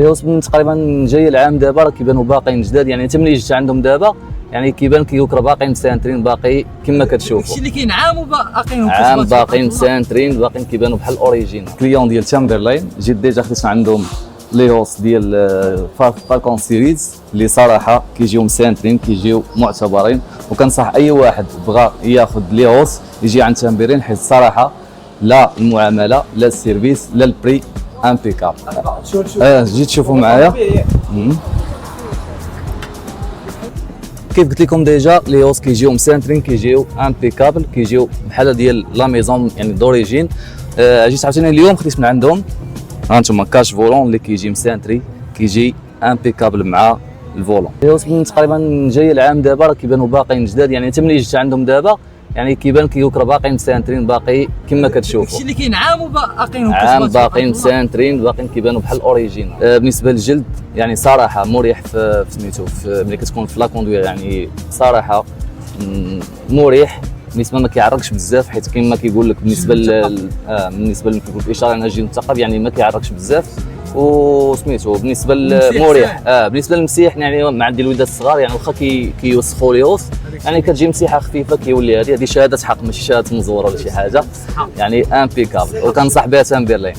ليوس من تقريبا جاي العام دابا راه كيبانوا باقيين جداد، يعني انت ملي جيت عندهم دابا يعني كيبان كيوك راه باقيين مسانترين باقي كما كتشوفوا. داكشي اللي كاين عام وباقيين عام باقيين مسانترين باقيين كيبانوا بحال الاوريجين. كليون ديال تامبرلاين جيت ديجا خديت عندهم ليوس ديال فالكون سيريز اللي صراحه كيجيو مسانترين كيجيو معتبرين، وكنصح اي واحد بغى ياخذ ليوس يجي عند تامبرين، حيت الصراحه لا المعامله لا السيرفيس لا البري امبيكابل. جيت تشوفوا معايا كيف قلت لكم ديجا ليوس كيجيو مسانترين كيجيو امبيكابل كيجيو بحال ديال لا ميزون يعني دوريجين. جيت عاوتاني اليوم خديت من عندهم ها انتم كاش فولون اللي كيجي مسانتري كيجي امبيكابل مع الفولون. ليوس من تقريبا جاي العام دابا راه كيبانوا باقيين جداد، يعني انت ملي جيت عندهم دابا يعني كيبان كيوك راه باقيين مسانترين باقي كما كتشوفوا. داكشي اللي كاين عام وباقيين عام باقيين مسانترين باقيين كيبانوا بحال الاوريجين. بالنسبه للجلد يعني صراحه مريح في سميتو ملي كتكون في لا كوندوير، يعني صراحه مريح بالنسبه ما كيعرقش بزاف، حيت كما كيقول لك بالنسبه بالنسبه لكيقول الاشاره على الجلد المثقب يعني ما كيعرقش بزاف. وسميتو بالنسبه للمريح بالنسبه للمسيح يعني مع ديال الوليدات الصغار يعني واخا كيوسخوا ليوس يعني كتجي مسيحه خفيفه كيولي هذه شهاده حق ماشي شهاده مزوره ولا شي حاجه، يعني امبيكابل وكنصح بها تامبرلاين.